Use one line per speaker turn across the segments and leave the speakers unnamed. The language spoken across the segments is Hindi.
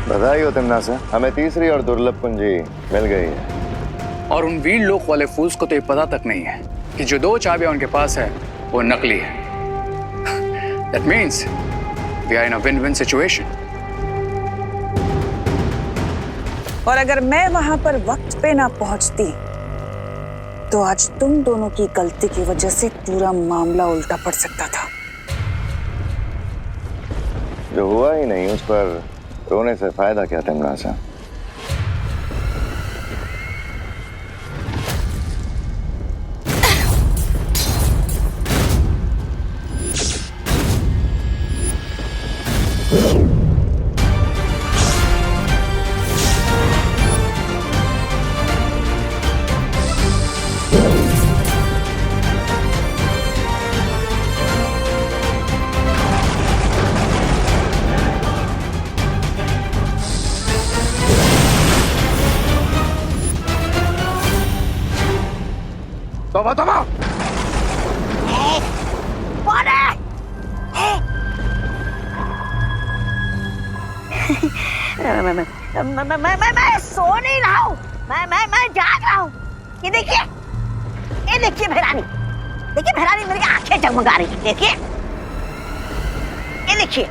बधाई हो तिमनासा, हमें तीसरी और दुर्लभ कुंजी मिल गई है।
और उन वीर लोक वाले फूल्स को तो ये पता तक नहीं है कि जो 2 चाबियां उनके पास है वो नकली है। That means we are in a win-win situation.
और अगर मैं वहां पर वक्त पे ना पहुंचती तो आज तुम दोनों की गलती की वजह से पूरा मामला उल्टा पड़ सकता था।
जो हुआ ही नहीं उस पर रोने से फायदा क्या तिमनासा?
तोबा तोबा!
मैं सो नहीं रहा हूँ, मैं जाग रहा हूँ। ये देखिए भैरानी मेरी आंखें जगमगा रही है। देखिए, ये देखिए।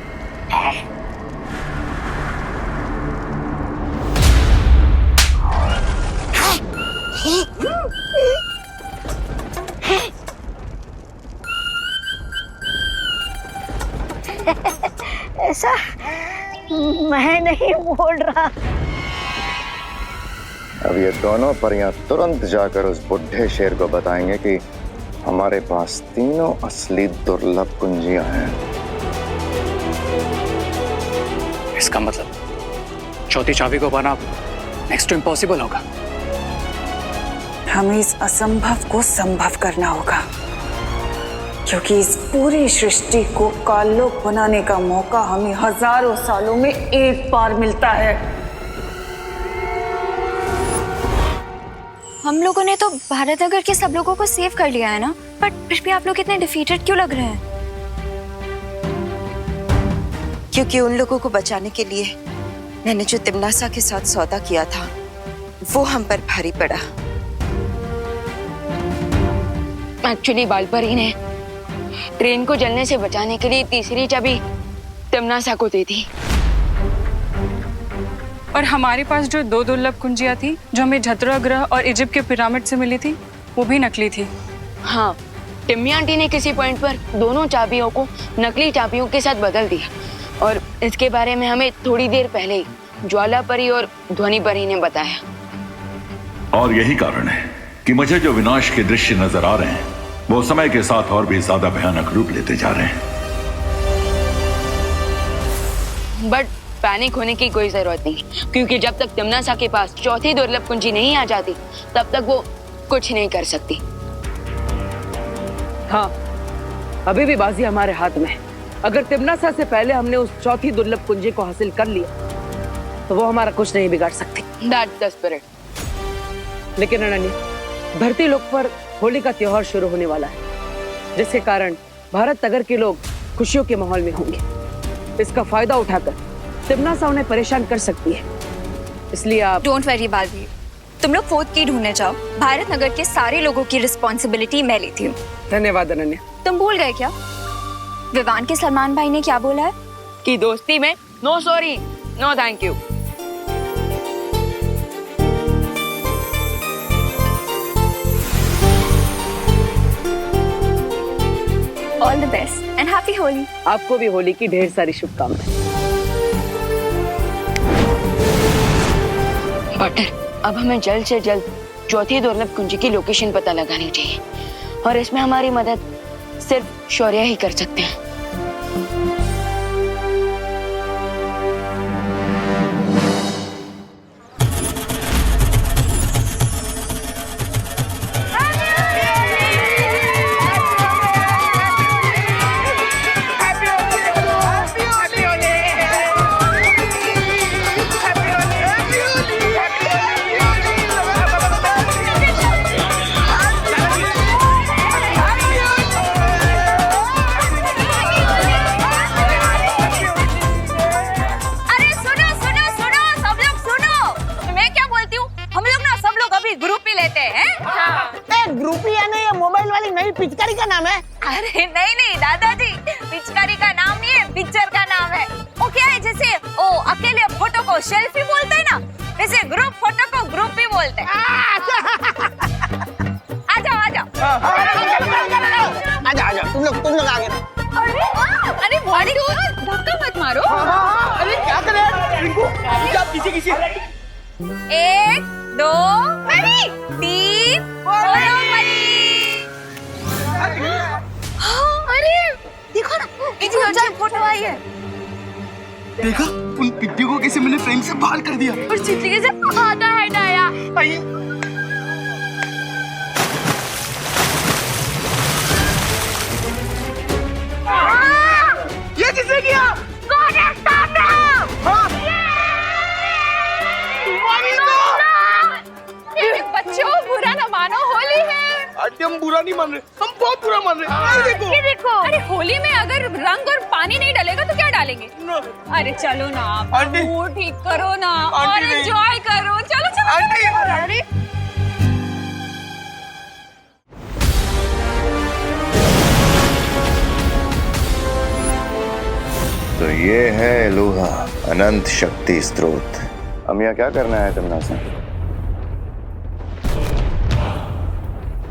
ऐसा मैं नहीं बोल रहा।
अब ये दोनों परियां तुरंत जाकर उस बुढ़े शेर को बताएंगे कि हमारे पास तीनों असली दुर्लभ कुंजियां हैं।
इसका मतलब चौथी चाबी को पाना नेक्स्ट टू इम्पॉसिबल होगा।
हमें इस असंभव को संभव करना होगा, क्योंकि इस पूरी सृष्टि को काललोक बनाने का मौका हमें हजारों सालों में एक बार मिलता है।
हम लोगों ने तो भारत नगर के सब लोगों को सेव कर लिया है ना, बट फिर भी आप लोग इतने डिफीटेड क्यों लग रहे हैं?
क्योंकि उन लोगों को बचाने के लिए मैंने जो तिमनासा के साथ सौदा किया था वो हम पर भारी पड़ा।
एक्चुअली बालपरी ने ट्रेन को जलने से बचाने के लिए तीसरी चाबी तिमनासा को दी थी।
और हमारे पास जो 2 दुर्लभ कुंजियां थी जो हमें झतरा ग्रह और इजिप्ट के पिरामिड से मिली थी, वो भी नकली थी।
हाँ, टिम्मी आंटी ने किसी पॉइंट पर दोनों चाबियों को नकली चाबियों के साथ बदल दिया, और इसके बारे में हमें थोड़ी देर पहले ही ज्वाला परी और ध्वनि परी ने बताया।
और यही कारण है कि मुझे जो विनाश के दृश्य नजर आ रहे हैं वो समय के साथ और भी ज्यादा भयानक रूप लेते जा रहे हैं।
बट पैनिक होने की कोई जरूरत नहीं, क्योंकि जब तक तिमनासा के पास चौथी दुर्लभ कुंजी नहीं आ जाती तब तक वो कुछ नहीं कर सकती।
हाँ, अभी भी बाजी हमारे हाथ में है। अगर तिमनासा से पहले हमने उस चौथी दुर्लभ कुंजी को हासिल कर लिया तो वो हमारा कुछ नहीं बिगाड़ सकती।
That's the spirit.
लेकिन अनन्या, धरती लोक पर होली का त्योहार शुरू होने वाला है, जिसके कारण भारत नगर के लोग खुशियों के माहौल में होंगे। इसका फायदा उठाकर तिमनासा उन्हें परेशान कर सकती है, इसलिए आप
डोंट वरी बालवीर, तुम लोग 4th की ढूंढने जाओ। भारत नगर के सारे लोगों की रिस्पॉन्सिबिलिटी मैं लेती हूँ।
धन्यवाद अनन्या।
तुम भूल गए क्या विवान के सलमान भाई ने क्या बोला है?
कि दोस्ती में no sorry no thank you.
All the best and happy Holi.
आपको भी होली की ढेर सारी शुभकामनाएं।
बटर, अब हमें जल्द से जल्द चौथी दुर्लभ कुंजी की लोकेशन पता लगानी चाहिए, और इसमें हमारी मदद सिर्फ शौर्य ही कर सकते हैं।
अरे नहीं नहीं दादाजी, पिचकारी का नाम नहीं है, पिक्चर का नाम है। वो क्या है, जैसे ओ अकेले फोटो को सेल्फी बोलते हैं ना, वैसे ग्रुप फोटो को ग्रुप ही बोलते हैं। आ जाओ आ जाओ।
आजा तुम लोग आगे।
अरे मोंटू धक्का मत मारो।
अरे क्या कर रहे हैं रिंकू? क्या किसी
1 2 3 बोलो मरी। अरे देखो ना, इतनी अच्छी फोटो आई है।
देखा उन पिट्टियों को कैसे मैंने फ्रेम से बाहर कर दिया।
और चित्ती कैसे खाता है नया।
ये किसने किया?
बच्चों बुरा न मानो, होली है।
आंटी हम बुरा नहीं मान रहे, हम बहुत बुरा मान रहे।
ये देखो। अरे होली में अगर रंग और पानी नहीं डालेगा तो क्या डालेंगे? अरे चलो ना
आंटी,
मूड ठीक करो ना और एंजॉय करो। चलो चलो
आंटी।
अरे
तो ये है एलुहा, अनंत शक्ति स्रोत। हम यहाँ क्या करना है तमन्ना?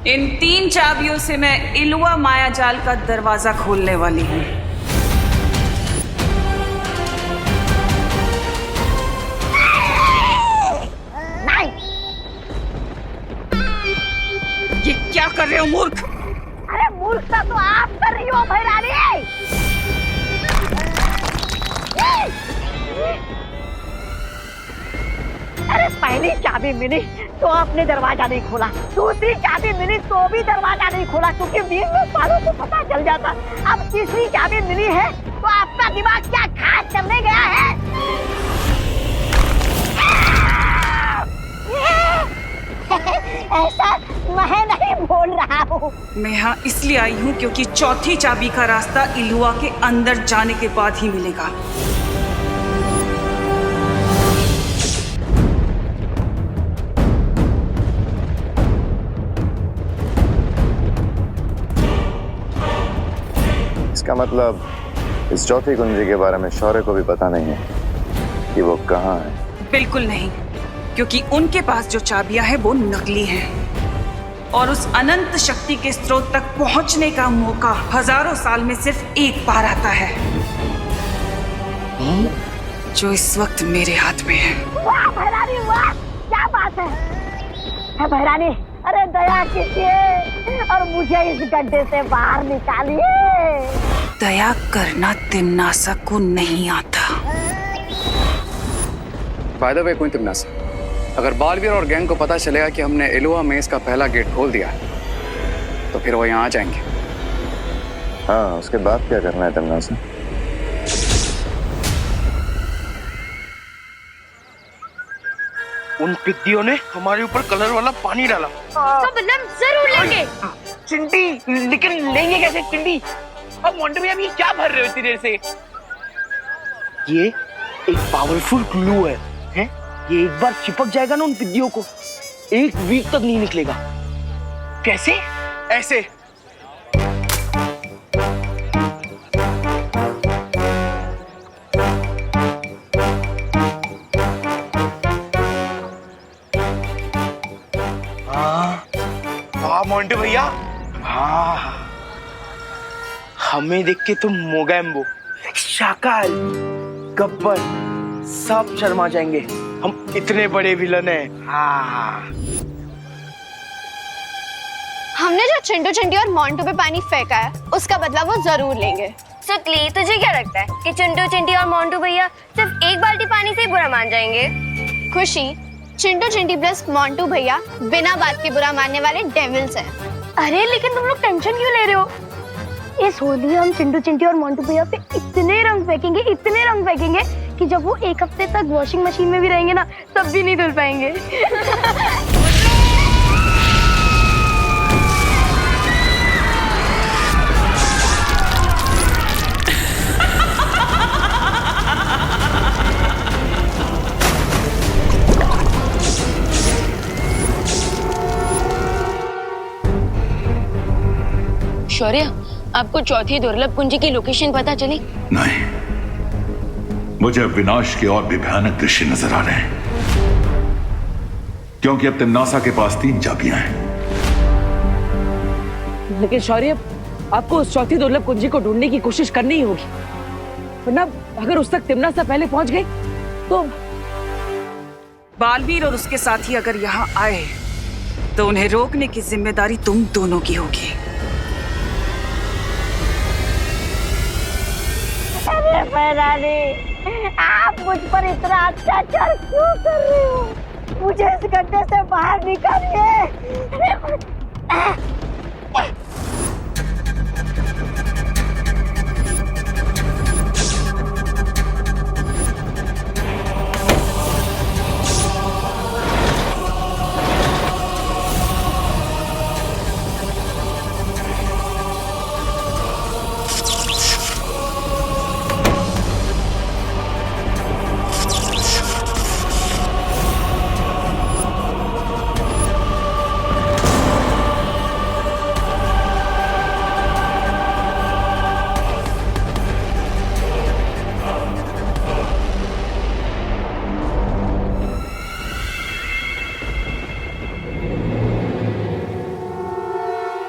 इन 3 चाबियों से मैं इलुआ माया जाल का दरवाजा खोलने वाली हूँ। ये क्या कर रहे हो मूर्ख?
अरे मूर्खता तो आप कर रही हो भैरानी। अरे पहली चाबी मिली तो आपने दरवाजा नहीं खोला, दूसरी चाबी मिली तो भी दरवाजा नहीं खोला, क्योंकि 20 सालों को पता चल जाता। अब तीसरी चाबी मिली है तो आपका दिमाग क्या खास करने गया है? ऐसा मैं नहीं बोल रहा हूँ।
मैं यहाँ इसलिए आई हूँ क्योंकि चौथी चाबी का रास्ता इलुआ के अंदर जाने के बाद ही मिलेगा।
इसका मतलब इस चौथी कुंजी के बारे में शौर्य को भी पता नहीं है कि वो कहाँ है।
बिल्कुल नहीं, क्योंकि उनके पास जो चाबियां हैं वो नकली हैं और उस अनंत शक्ति के स्रोत तक पहुंचने का मौका हजारों साल में सिर्फ एक बार आता है, जो इस वक्त मेरे हाथ में है।
वाह भैरानी वाह, क्या बात है भैरानी। अरे दया कीजिए और मुझे इस गड्ढे से बाहर निकालिए।
दया करना तिम्नासा को नहीं आता।
बाय द वे क्वीन तिम्नासा, अगर बालवीर और गैंग को पता चलेगा कि हमने एलुआ मेज का पहला गेट खोल दिया तो फिर वो यहाँ आ जाएंगे।
हाँ, उसके बाद क्या करना है तिम्नासा?
उन पिद्दियों ने हमारे ऊपर कलर वाला पानी डाला।
इसका बदला जरूर लेंगे।
चिंटी, लेकिन लेंगे कैसे चिंटी? अब मोंटू भैया ये क्या भर रहे हो इतनी देर से? ये एक पावरफुल ग्लू है, हैं? ये एक बार चिपक जाएगा ना उन पिद्दियों को, 1 वीक तक नहीं निकलेगा। कैसे? ऐसे। हाँ मोंटू भैया, हाँ हमें देख के तुम मोगैम्बो, शाकाल, गब्बर सब शर्मा जाएंगे। हम इतने बड़े विलन हैं। हाँ।
हमने जो चिंटू चिंटी और मोंटू पे पानी फेंका है उसका बदला वो जरूर लेंगे। सुतली, तुझे क्या लगता है कि चिंटू चिंटी और मोंटू भैया सिर्फ एक बाल्टी पानी से ही बुरा मान जाएंगे? खुशी, चिंटू चिंटी प्लस मोंटू भैया बिना बात के बुरा मानने वाले डेविल्स हैं। अरे लेकिन तुम लोग टेंशन क्यों ले रहे हो? इस होली हम चिंटू चिंटी और मोंटू भैया पे इतने रंग फेंकेंगे कि जब वो 1 हफ्ते तक वॉशिंग मशीन में भी रहेंगे ना तब भी नहीं धुल पाएंगे।
शौर्य, आपको चौथी दुर्लभ कुंजी की लोकेशन पता चली?
नहीं, मुझे अब विनाश के और भी भयानक दृश्य नजर आ रहे हैं, क्योंकि अब तिम्नासा के पास 3 चाबियां हैं।
लेकिन शौर्य, आपको उस चौथी दुर्लभ कुंजी को ढूंढने की कोशिश करनी ही होगी, वरना अगर उस तक तिम्नासा पहले पहुंच गई तो
बालवीर और उसके साथी अगर यहाँ आए तो उन्हें रोकने की जिम्मेदारी तुम दोनों की होगी।
अरे मैरानी, आप मुझ पर इतना अत्याचार क्यों कर रहे हो? मुझे इस गड्ढे से बाहर निकालिए।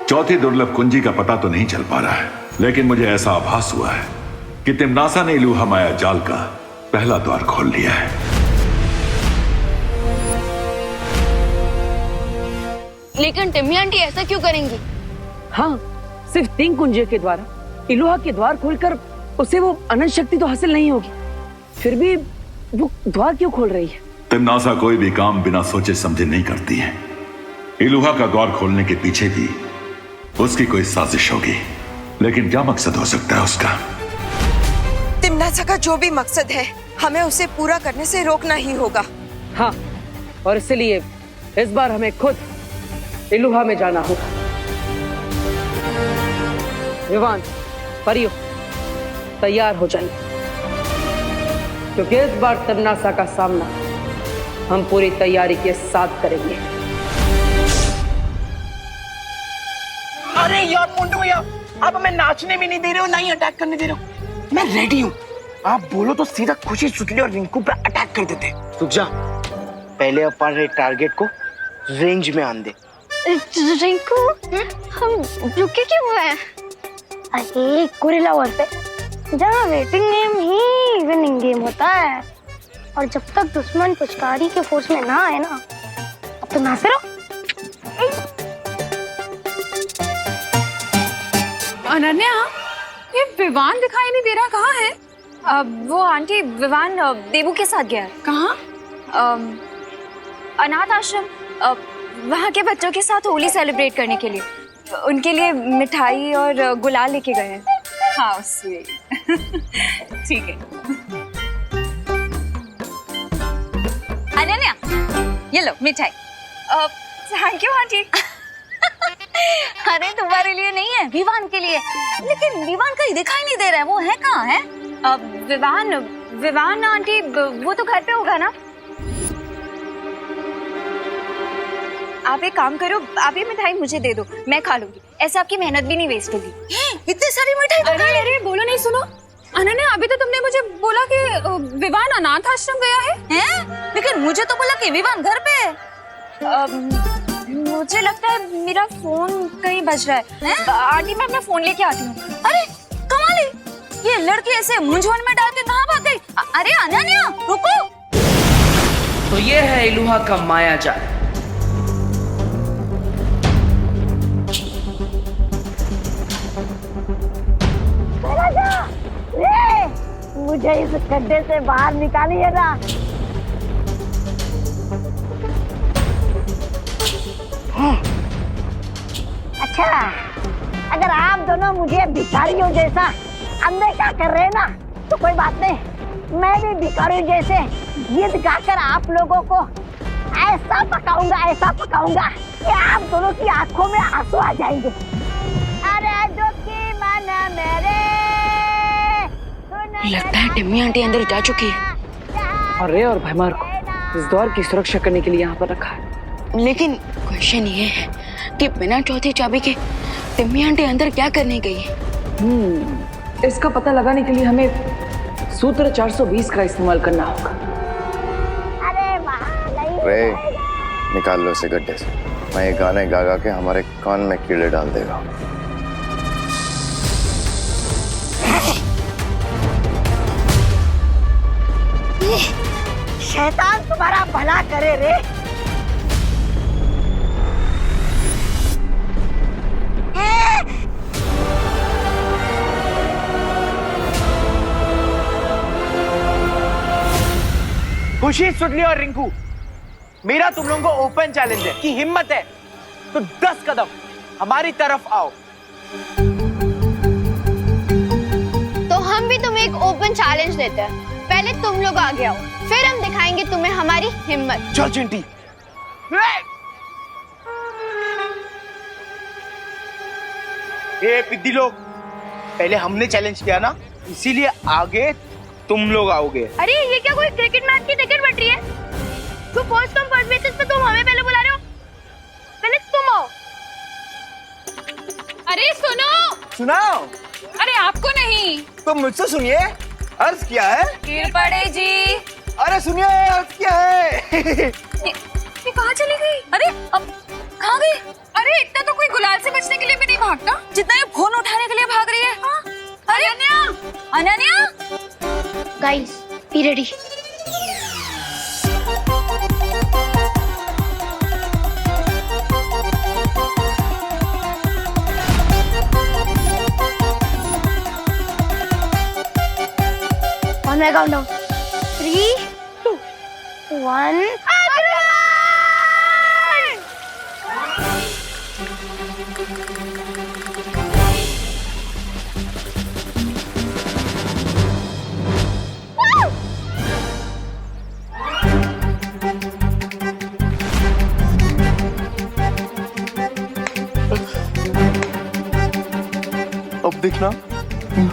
चौथी दुर्लभ कुंजी का पता तो नहीं चल पा रहा है, लेकिन मुझे ऐसा आभास हुआ है कि तिम्नासा ने इलूहा माया जाल का पहला द्वार खोल लिया है।
लेकिन टिम्मी आंटी ऐसा क्यों करेंगी?
हाँ, सिर्फ 3 कुंजियों के द्वारा इलूहा के द्वार खोलकर उसे वो अनंत शक्ति तो हासिल नहीं होगी, फिर भी वो द्वार क्यों खोल रही है?
तिम्नासा कोई भी काम बिना सोचे समझे नहीं करती है। इलूहा का द्वार खोलने के पीछे भी उसकी कोई साजिश होगी, लेकिन क्या मकसद हो सकता है उसका?
तिम्नासा का जो भी मकसद है, हमें उसे पूरा करने से रोकना ही होगा।
हाँ, और इसलिए इस बार हमें खुद इलूहा में जाना होगा। विवान, परियो, तैयार हो जाइए, क्योंकि इस बार तिम्नासा का सामना हम पूरी तैयारी के साथ करेंगे।
अरे यार मोंटू भैया, आप हमें नाचने भी नहीं दे रहे हो, ना ही अटैक करने दे रहे हो। मैं रेडी हूँ, आप बोलो तो सीधा खुशी सुटली और रिंकू पे अटैक कर देते। रुक जा, पहले अपन टारगेट को रेंज में आन दे।
रिंकू, हम रुके क्यों हुए हैं?
अरे गोरिल्ला वॉर पे जहाँ वेटिंग गेम ही विनिंग गेम होता है, और जब तक दुश्मन पुचकारी के फोर्स में ना आए ना, अब तो नाचते रहो।
अनन्या, ये विवान दिखाई नहीं दे रहा, कहाँ है?
वो आंटी, विवान देवू के साथ गया है।
कहाँ?
अनाथ आश्रम, वहाँ के बच्चों के साथ होली सेलिब्रेट करने के लिए। उनके लिए मिठाई और गुलाल लेके गए हैं।
हाँ, स्वीट। ठीक है।
अनन्या, ये लो मिठाई। Thank you aunty. अरे तुम्हारे लिए नहीं है, विवान के लिए। लेकिन विवान कहीं दिखाई नहीं दे रहा है, वो है कहाँ है? विवान आंटी, वो तो घर पे होगा ना। आप एक काम करो, आप ये मिठाई मुझे दे दो, मैं खा लूंगी, ऐसे आपकी मेहनत भी नहीं वेस्ट होगी।
इतनी सारी मिठाई? अरे बोलो नहीं, सुनो अनन्या, अभी तो तुमने मुझे बोला कि विवान अनाथ आश्रम गया है?
लेकिन मुझे तो बोला कि विवान घर पे है। मुझे लगता है मेरा फोन कहीं बज रहा है। आंटी, मैं अपना फोन लेके आती हूँ। अरे कमाल है, ये लड़की ऐसे मूंझवण में डाल के कहाँ भाग गई? अरे अनन्या, रुको।
तो ये है इलूहा का माया जाल।
मुझे इस गड्ढे से बाहर निकालिए ना। अच्छा, अगर आप दोनों मुझे भिखारियों जैसा अनदेखा कर रहे हैं ना, तो कोई बात नहीं, मैं भी भिखारियों जैसे गीत गाकर आप लोगों को ऐसा पकाऊंगा कि आप दोनों की आंखों में आंसू आ जाएंगे। अरे दुखी मन मेरे,
लगता है टिम्मी आंटी अंदर जा चुकी है।
अरे और भैमार को इस द्वार की सुरक्षा करने के लिए यहाँ पर रखा है।
लेकिन क्वेश्चन ये है कि बिना चौथी चाबी के टिम्मी आंटी अंदर क्या करने गई है?
इसका पता लगाने के लिए हमें सूत्र 420 का इस्तेमाल करना होगा।
अरे वहाँ नहीं
रे निकाल लो इसे गड्ढे से। मैं ये गाने गा गा के हमारे कान में कीड़े डाल देगा।
शैतान तुम्हारा भला करे रे।
खुशी, सुटली और रिंकू, मेरा तुम लोगों को ओपन चैलेंज है कि हिम्मत है तो 10 कदम हमारी तरफ आओ।
तो हम भी तुम्हें एक ओपन चैलेंज देते हैं। पहले तुम लोग आगे आओ, फिर हम दिखाएंगे तुम्हें हमारी हिम्मत।
चल चिंटी। ए पिद्दी लोग, पहले हमने चैलेंज किया ना, इसीलिए आगे तुम लोग आओगे।
अरे ये क्या कोई क्रिकेट मैच की टिकट बट रही है? तो फर्स्ट कम फर्स्ट बेसिस पे तुम हमें पहले बुला रहे हो। पहले तुम आओ।
अरे सुनो।
सुनाओ।
अरे आपको नहीं,
तो मुझसे सुनिए, अर्ज क्या है?
गिर पड़े जी।
अरे सुनिए, अर्ज क्या है?
ये कहाँ चली गई? अरे अब कहाँ गई? अरे इतना तो कोई गुलाल से बचने के लिए भी नहीं भागता जितना ये फोन उठाने के लिए भाग रही है। हाँ? अरे Ananya, Ananya.
Guys, be ready. On my countdown. 3, 2, 1.
अब देखना,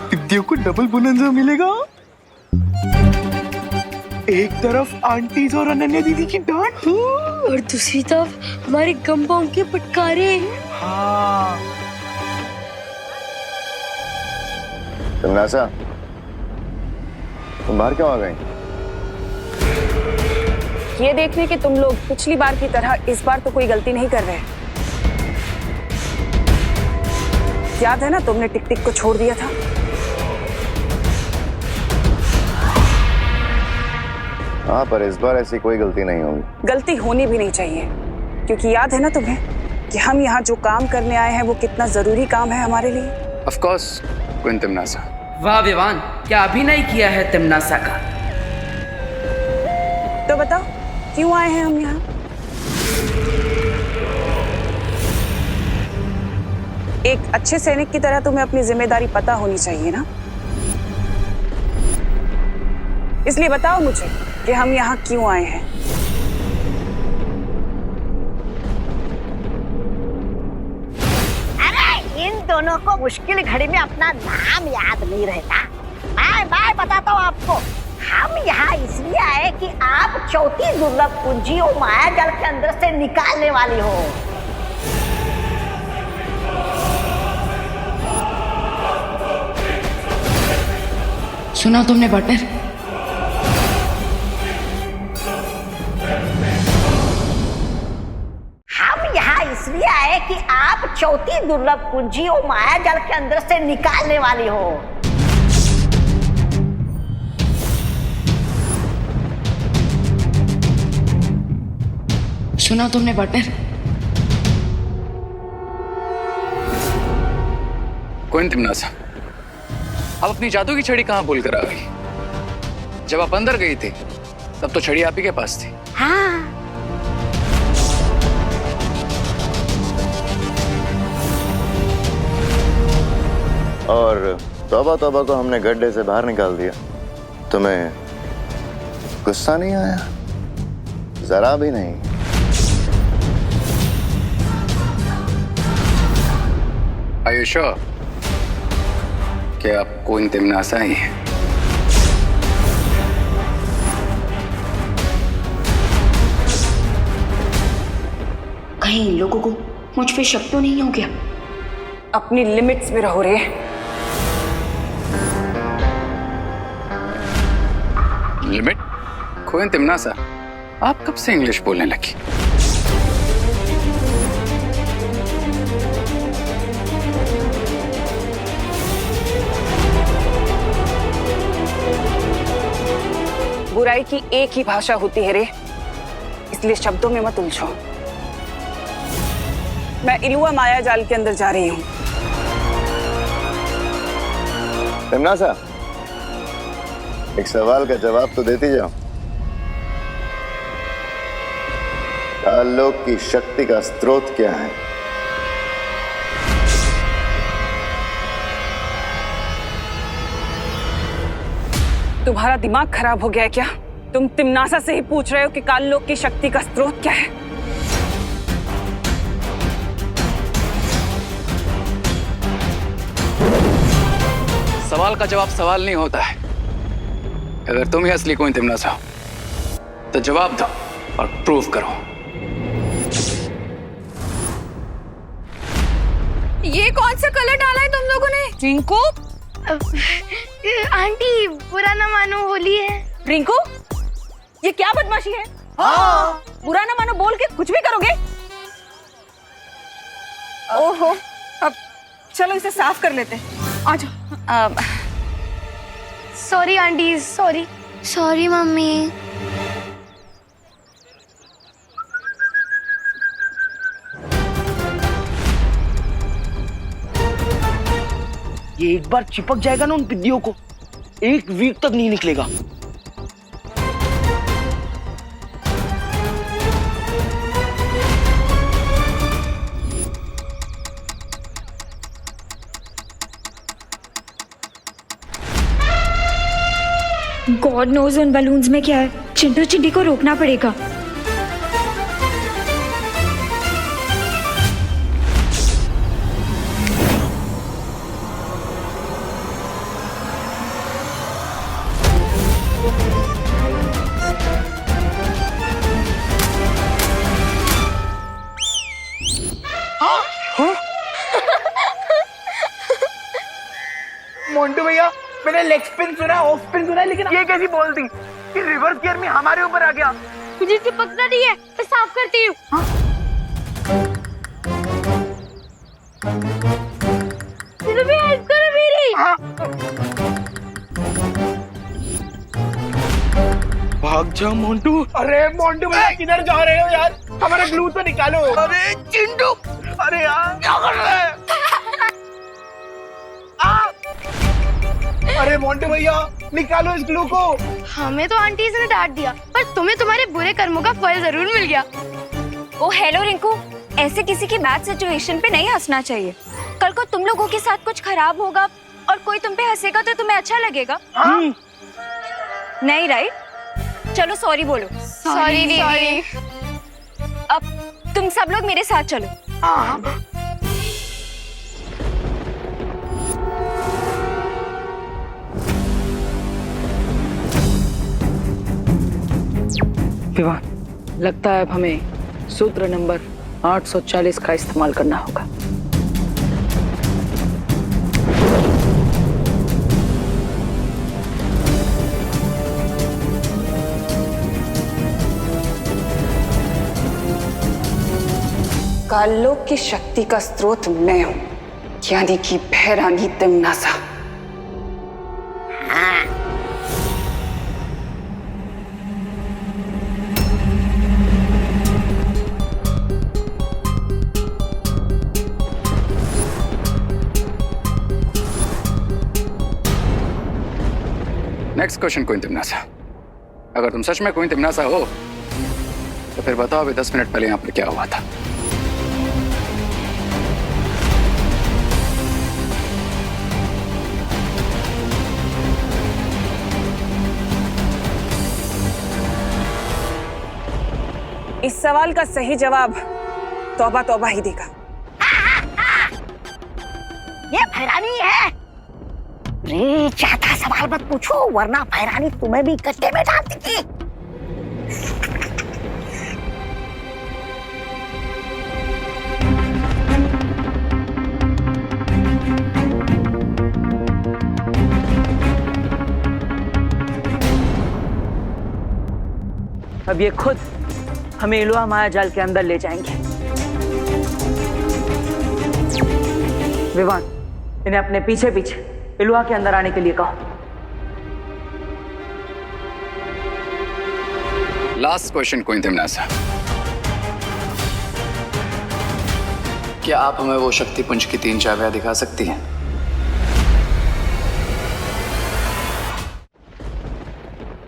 पिद्दियों को डबल बोनंजा मिलेगा। एक तरफ आंटीज और अनन्या दीदी की डांट
और दूसरी तरफ हमारे गंबाओं के फटकारे।
हाँ।
तमन्नासा, तुम बाहर क्यों आ गई?
ये देखने कि तुम लोग पिछली बार की तरह इस बार तो कोई गलती नहीं कर रहे। याद है ना, तुमने टिक टिक को छोड़ दिया था।
हाँ, पर इस बार ऐसी कोई गलती नहीं होगी।
गलती होनी भी नहीं चाहिए, क्योंकि याद है ना तुम्हें कि हम यहाँ जो काम करने आए हैं वो कितना जरूरी काम है हमारे लिए।
Of course queen तिमनासा।
वाह विवान, क्या अभिनय किया है तिमनासा का।
तो बताओ क्यों आए हैं हम यहाँ? एक अच्छे सैनिक की तरह तुम्हें अपनी जिम्मेदारी पता होनी चाहिए ना। इसलिए बताओ मुझे कि हम यहाँ क्यों आए हैं।
अरे इन दोनों को मुश्किल घड़ी में अपना नाम याद नहीं रहता। मैं बताता हूँ आपको। हम यहाँ इसलिए आए कि आप चौथी दुर्लभ कुंजी और माया जाल के अंदर से निकालने वाली हो।
सुना तुमने पार्टनर?
हम यहाँ इसलिए आए कि आप चौथी दुर्लभ कुंजी और माया जाल के अंदर से निकालने वाली हो।
सुना तुमने पार्टनर?
क्वीन तिमनासा, अब अपनी जादू की छड़ी कहाँ भूल कर आ गई? जब आप अंदर गई थी तब तो छड़ी आप ही के पास थी।
हाँ।
और तौबा तौबा को हमने गड्ढे से बाहर निकाल दिया। तुम्हें गुस्सा नहीं आया? जरा भी नहीं।
Are you sure कि आप क्वीन तिमनासा ही हैं?
कहीं इन लोगों को मुझ पे शक तो नहीं हो गया?
अपनी लिमिट्स में रहो रे।
लिमिट कोई तिमनासा, आप कब से इंग्लिश बोलने लगी?
बुराई की एक ही भाषा होती है रे, इसलिए शब्दों में मत उलझो। मैं इलुआ माया जाल के अंदर जा रही हूँ।
तिमनासा, एक सवाल का जवाब तो देती जाओ। काललोक की शक्ति का स्रोत क्या है?
तुम्हारा दिमाग खराब हो गया है क्या? तुम तिमनासा से ही पूछ रहे हो कि काललोक की शक्ति का स्रोत क्या है?
सवाल का जवाब सवाल नहीं होता है। अगर तुम ही असली कोई तिमनासा हो तो जवाब दो और प्रूव करो।
ये कौन सा कलर डाला है तुम लोगों ने? रिंकू,
आंटी बुरा ना मानो, होली है।
रिंकू, ये क्या बदमाशी है? हाँ। बुरा ना मानो बोल के कुछ भी करोगे? ओहो, अब चलो इसे साफ कर लेते हैं। आ जाओ।
Sorry aunty, sorry. Sorry mummy.
ये एक बार चिपक जाएगा ना उन बिद्दियों को, एक वीक तक नहीं निकलेगा।
गॉड नोज उन बलून्स में क्या है। चिंटू चिंटी को रोकना पड़ेगा।
मोंटू भैया, मैंने लेग स्पिन सुना, ऑफ स्पिन सुना, लेकिन ये कैसी बॉल थी कि रिवर्स गियर में हमारे ऊपर आ गया।
मुझे चिपकना नहीं है, मैं साफ करती हूँ। भी हेल्प करो मेरी।
भाग जा मोंटू। अरे मोंटू भैया किधर जा रहे हो यार? हमारा ग्लू तो निकालो। अरे चिंटू, अरे यार क्या कर रहे हैं? अरे मोंटू भैया निकालो इस ग्लू को।
हमें तो आंटी ने डांट दिया, पर तुम्हें तुम्हारे बुरे कर्मों का फल जरूर मिल गया।
ओ हेलो रिंकू, ऐसे किसी की बैड सिचुएशन पे नहीं हंसना चाहिए। कल को तुम लोगों के साथ कुछ खराब होगा और कोई तुम पे हंसेगा तो तुम्हें अच्छा लगेगा। नहीं राइट? चलो सॉरी बोलो।
सॉरी दीदी।
अब तुम सब लोग मेरे साथ चलो।
विवाह, लगता है अब हमें सूत्र नंबर 840 का इस्तेमाल करना होगा।
काललोक की शक्ति का स्रोत मैं हूं, यानी कि भैरानी तिमनासा।
नेक्स्ट क्वेश्चन कोई तिमनासा, अगर तुम सच में कोई तिमनासा हो तो फिर बताओ अभी 10 मिनट पहले यहाँ पर क्या हुआ था।
इस सवाल का सही जवाब तौबा तौबा ही देगा।
ये भैरानी है। रे चाहता सवाल मत पूछो, वरना भैरानी तुम्हें भी गड्ढे में डाल देगी।
अब ये खुद हमें इलुआ माया जाल के अंदर ले जाएंगे। विवान, इन्हें अपने पीछे पीछे इलुआ के अंदर आने के लिए कहो।
लास्ट क्वेश्चन क्वीन तिम्नासा, क्या आप हमें वो शक्ति पुंज की 3 चाबियां दिखा सकती हैं?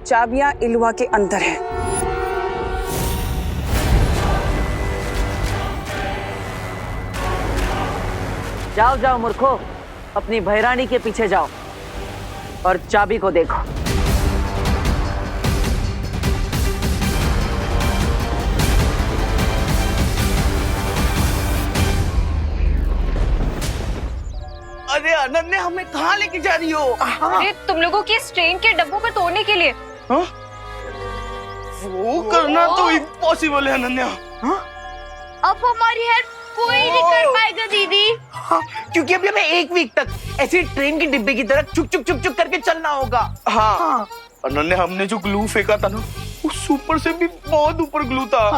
चाबियां इलुआ के अंदर है।
जाओ जाओ मूर्खो, अपनी भैरानी के पीछे जाओ और चाबी को देखो।
अरे अनन्या, हमें कहाँ लेके जा रही हो?
अरे तुम लोगों की इस ट्रेन के डब्बों को तोड़ने के लिए।
हाँ? वो करना तो इम्पॉसिबल है अनन्या। हाँ?
अब हमारी हेल्प कोई नहीं कर पाएगा दीदी।
हाँ, क्योंकि अभी हमें 1 वीक तक ऐसे ट्रेन के डिब्बे की तरह चुक चुक चुक चुक करके चलना होगा। हाँ। अनन्या, हमने जो ग्लू फेंका था ना, उस ऊपर से भी बहुत ऊपर ग्लू था।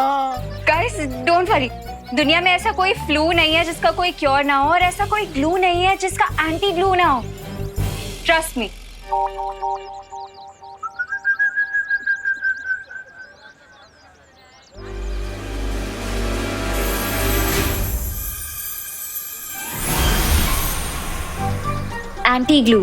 गाइस डोंट वरी, दुनिया में ऐसा कोई फ्लू नहीं है जिसका कोई क्योर ना हो, और ऐसा कोई ग्लू नहीं है जिसका एंटी ग्लू ना हो। Trust me. Anti glue.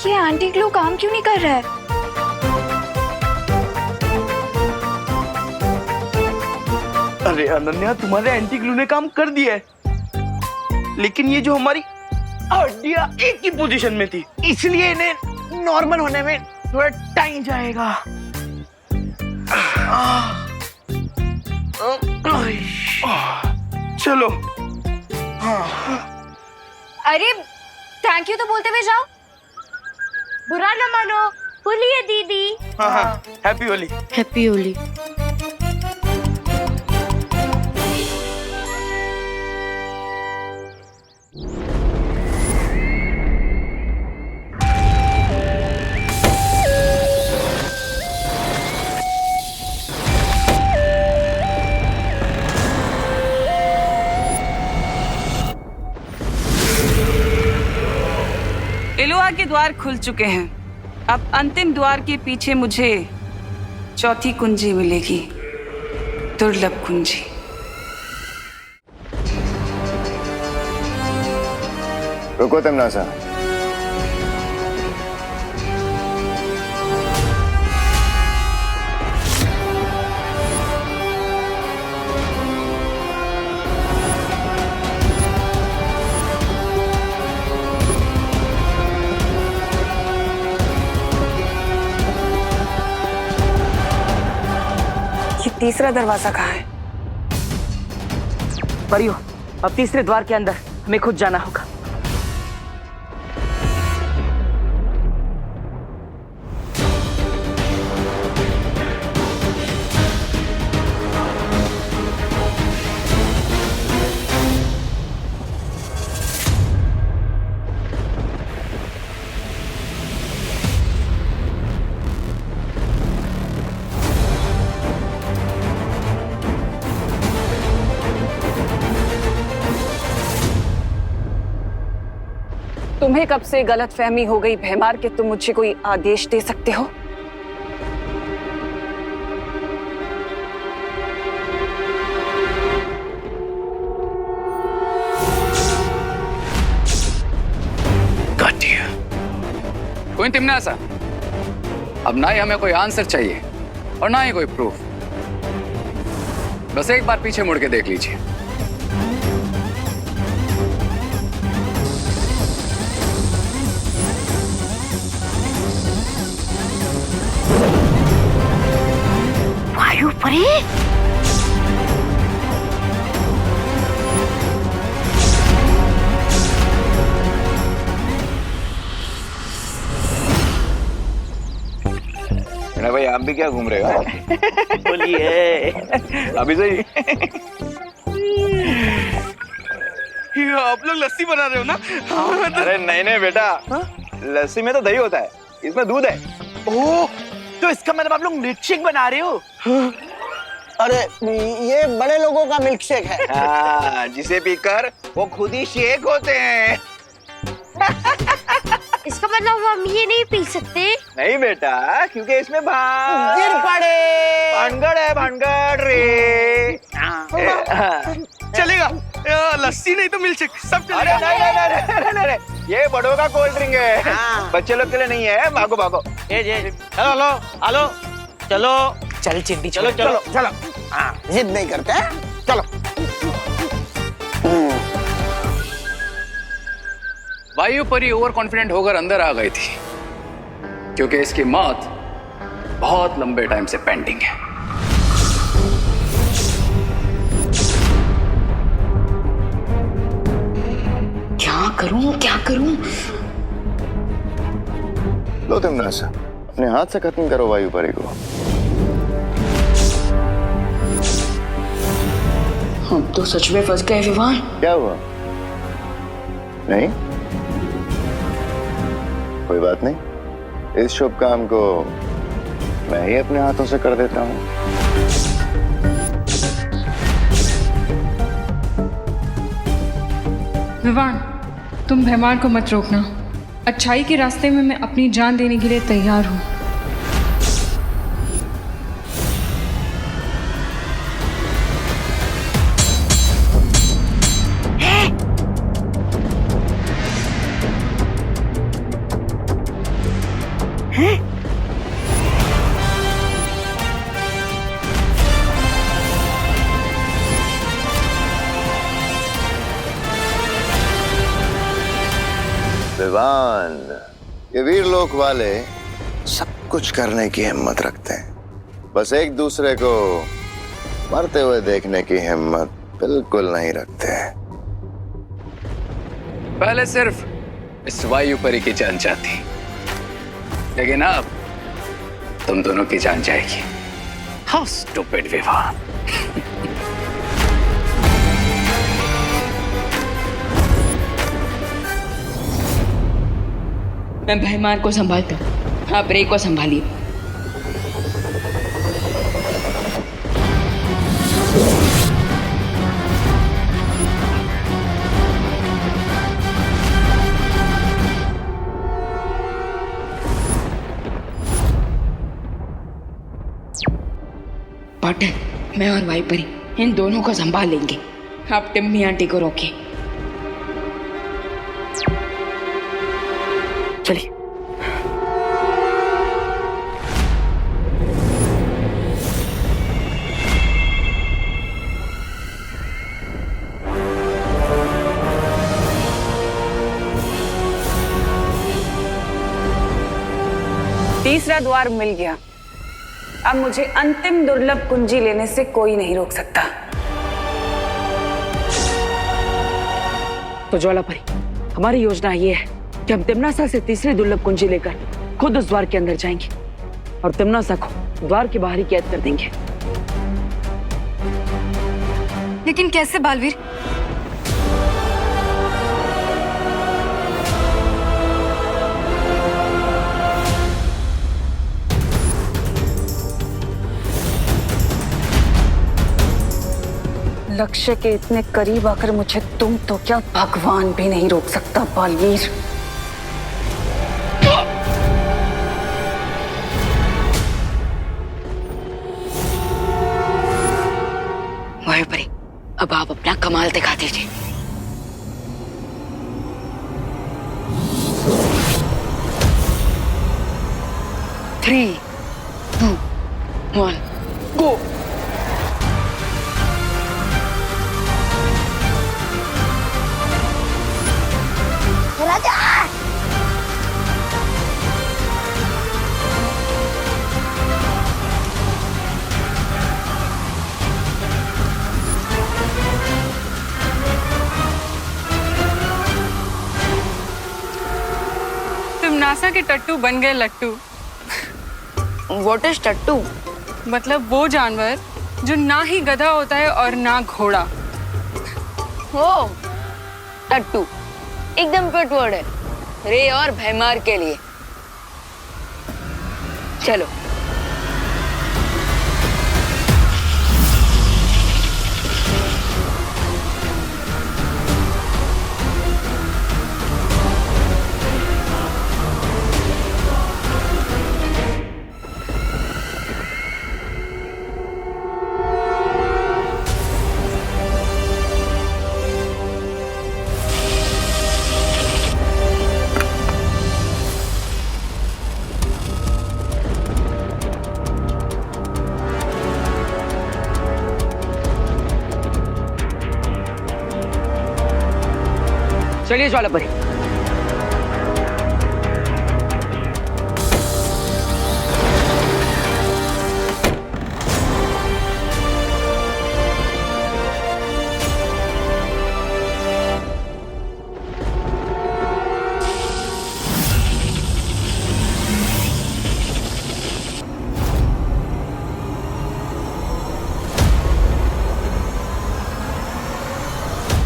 ये एंटी ग्लू काम क्यों नहीं कर रहा है?
अरे अनन्या, तुम्हारे एंटी ग्लू ने काम कर दिया है, लेकिन ये जो हमारी हड्डियां एक ही पोजीशन में थी, इसलिए इन्हें नॉर्मल होने में थोड़ा टाइम जाएगा। चलो।
अरे थैंक यू तो बोलते हुए जाओ।
बुरा न मानो, होली है दीदी।
हाँ, हैप्पी होली।
हैप्पी होली।
इलुआ के द्वार खुल चुके हैं। अब अंतिम द्वार के पीछे मुझे चौथी कुंजी मिलेगी, दुर्लभ कुंजी।
रुको तिम्नासा,
तीसरा दरवाजा कहाँ है?
परियो, अब तीसरे द्वार के अंदर हमें खुद जाना होगा।
तुम्हें कब से गलतफहमी हो गई भैमार कि तुम मुझे कोई आदेश दे सकते हो?
क्वीन तिम्नासा, अब ना ही हमें कोई आंसर चाहिए और ना ही कोई प्रूफ। बस एक बार पीछे मुड़ के देख लीजिए।
वायु परी,
अरे भाई आप भी क्या घूम रहे हो?
बोलिए।
अभी सही।
आप लोग लस्सी बना रहे हो ना?
अरे नहीं बेटा, लस्सी में तो दही होता है, इसमें दूध है।
ओह, तो इसका मतलब आप लोग मिल्क शेक बना रहे हो?
अरे ये बड़े लोगों का मिल्क शेक है।
हाँ, जिसे पीकर वो खुद ही शेक होते हैं।
इसका मतलब हम ये नहीं पी सकते?
नहीं बेटा, क्योंकि इसमें
गिर पड़े।
भानगड़ है, भानगड़ रे।
चलेगा, लस्सी नहीं तो मिल्क शेक सब
अरे
चलेगा।
नहीं, ये बड़ों का कोल्ड ड्रिंक है, बच्चे लोग के लिए नहीं है। भागो भागो।
हेलो हेलो हेलो, चलो चल चिंटी, चलो चलो चलो।
हाँ, जिद नहीं करते हैं? चलो।
वायु परी ओवर कॉन्फिडेंट होकर अंदर आ गई थी, क्योंकि इसकी मौत बहुत लंबे टाइम से पेंडिंग है।
क्या करूं?
लो तिमनासा, अपने हाथ से खत्म करो वायु परी को।
हम तो सच में फंस गए विवान।
क्या हुआ? नहीं, कोई बात नहीं, इस शुभ काम को मैं ही अपने हाथों से कर देता हूँ।
विवान, तुम भैमार को मत रोकना। अच्छाई के रास्ते में मैं अपनी जान देने के लिए तैयार हूँ।
विवान, ये वीर लोक वाले सब कुछ करने की हिम्मत रखते हैं, बस एक दूसरे को मरते हुए देखने की हिम्मत बिल्कुल नहीं रखते।
पहले सिर्फ इस वायु परी की जान जाती, लेकिन अब तुम दोनों की जान जाएगी। How stupid Vivaan.
मैं भैमार को संभालता हूँ, आप रे को संभालिए। पाटिल, मैं और वाइपरी इन दोनों को संभाल लेंगे। आप टिम्मी आंटी को रोकिए। चलिए।
तीसरा द्वार मिल गया। अब मुझे अंतिम दुर्लभ कुंजी लेने से कोई नहीं रोक सकता।
तो ज्वालापरी, हमारी योजना ये है कि हम तिमनासा से तीसरी दुर्लभ कुंजी लेकर खुद उस द्वार के अंदर जाएंगे और तिमनासा को द्वार के बाहर ही कैद कर देंगे।
लेकिन कैसे बालवीर?
लक्ष्य के इतने करीब आकर मुझे तुम तो क्या भगवान भी नहीं रोक सकता बालवीर।
वायुपरी, अब आप अपना कमाल दिखा दीजिए। Three, two, one, go.
तुम नासा के टट्टू बन गए लट्टू।
व्हाट इज टट्टू?
मतलब वो जानवर जो ना ही गधा होता है और ना घोड़ा।
हो, टट्टू एकदम फिट वर्ड है रे और भैमार के लिए। चलो।
चलिए ज्वालापरी।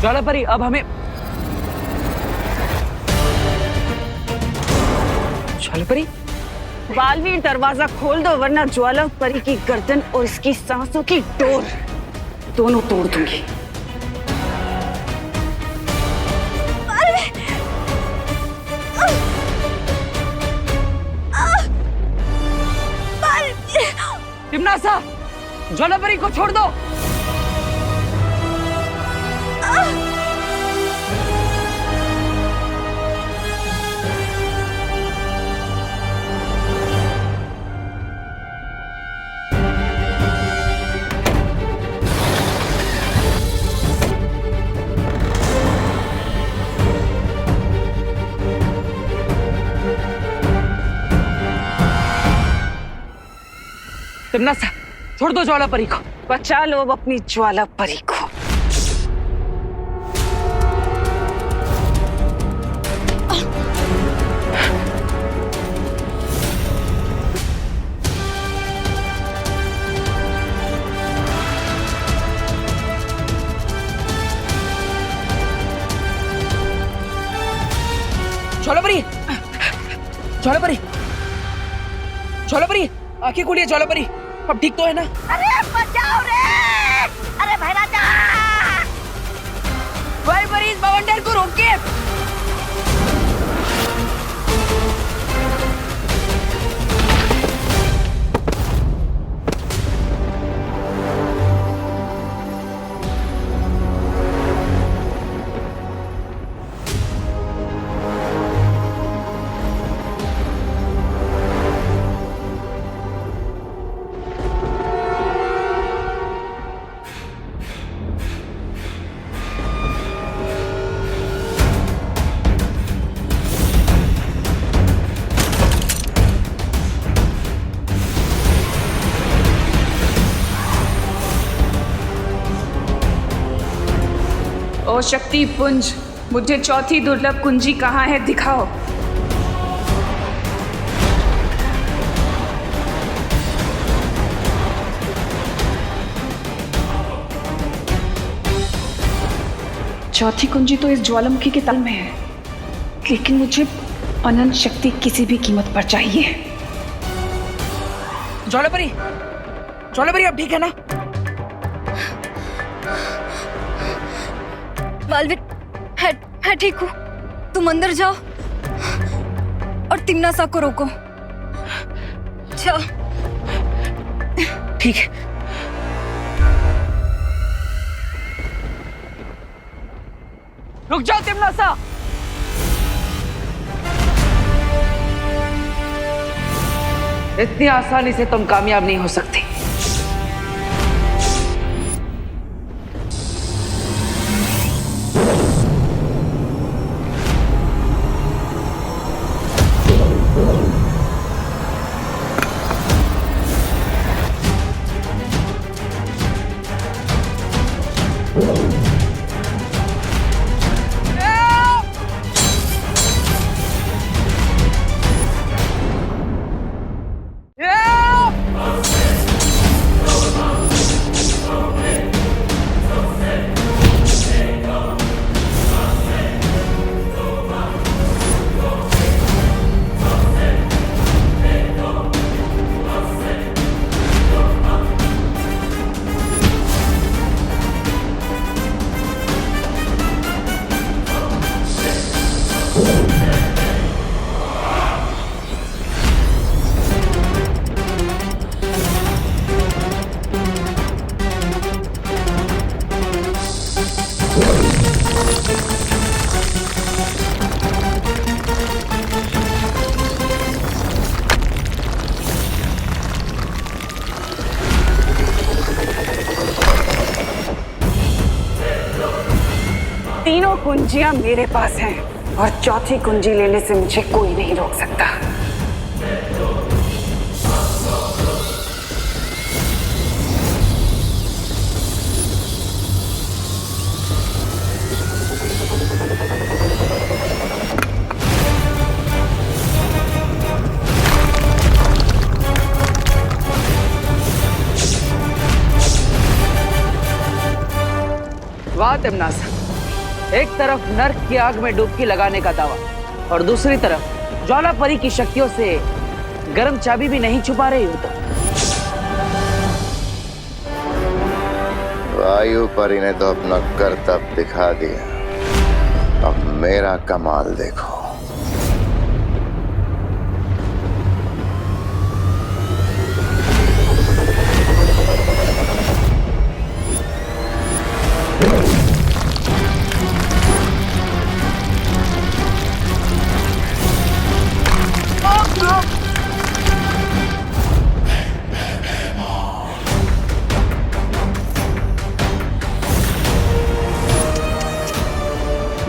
ज्वालापरी, अब हमें ज्वालापरी,
बालवीर दरवाजा खोल दो वरना ज्वाला परी की गर्दन और इसकी सांसों की डोर दोनों तोड़ दूंगी।
टिमनासा, ज्वालापरी को छोड़ दो। टिमनासा, छोड़ दो ज्वालापरी को।
बचा लो अब अपनी ज्वाला परी को।
ज्वालापरी, ज्वालापरी, ज्वालापरी, आंखें खोलिए ज्वालापरी, अब ठीक तो है ना?
अरे बचाओ रे! अरे भैराजा!
ज्वालापरी, इस बवंडर को रोकिए।
ओ शक्ति पुंज, मुझे चौथी दुर्लभ कुंजी कहाँ है दिखाओ। चौथी कुंजी तो इस ज्वालामुखी के तल में है, लेकिन मुझे अनंत शक्ति किसी भी कीमत पर चाहिए।
ज्वालापरी, ज्वालापरी, अब ठीक है ना?
बालवीर, है ठीक हूँ। तुम अंदर जाओ और तिम्नासा को रोको। जाओ।
ठीक है। रुक जाओ तिम्नासा। इतनी आसानी से तुम कामयाब नहीं हो सकती। Yeah!
तीनों कुंजियां मेरे पास हैं और चौथी कुंजी लेने से मुझे कोई नहीं रोक सकता।
वाह तिम्नासा, एक तरफ नर्क की आग में डुबकी लगाने का दावा और दूसरी तरफ ज्वालापरी की शक्तियों से गर्म चाबी भी नहीं छुपा रही हो तो।
वायु परी ने तो अपना करतब दिखा दिया, अब मेरा कमाल देखो।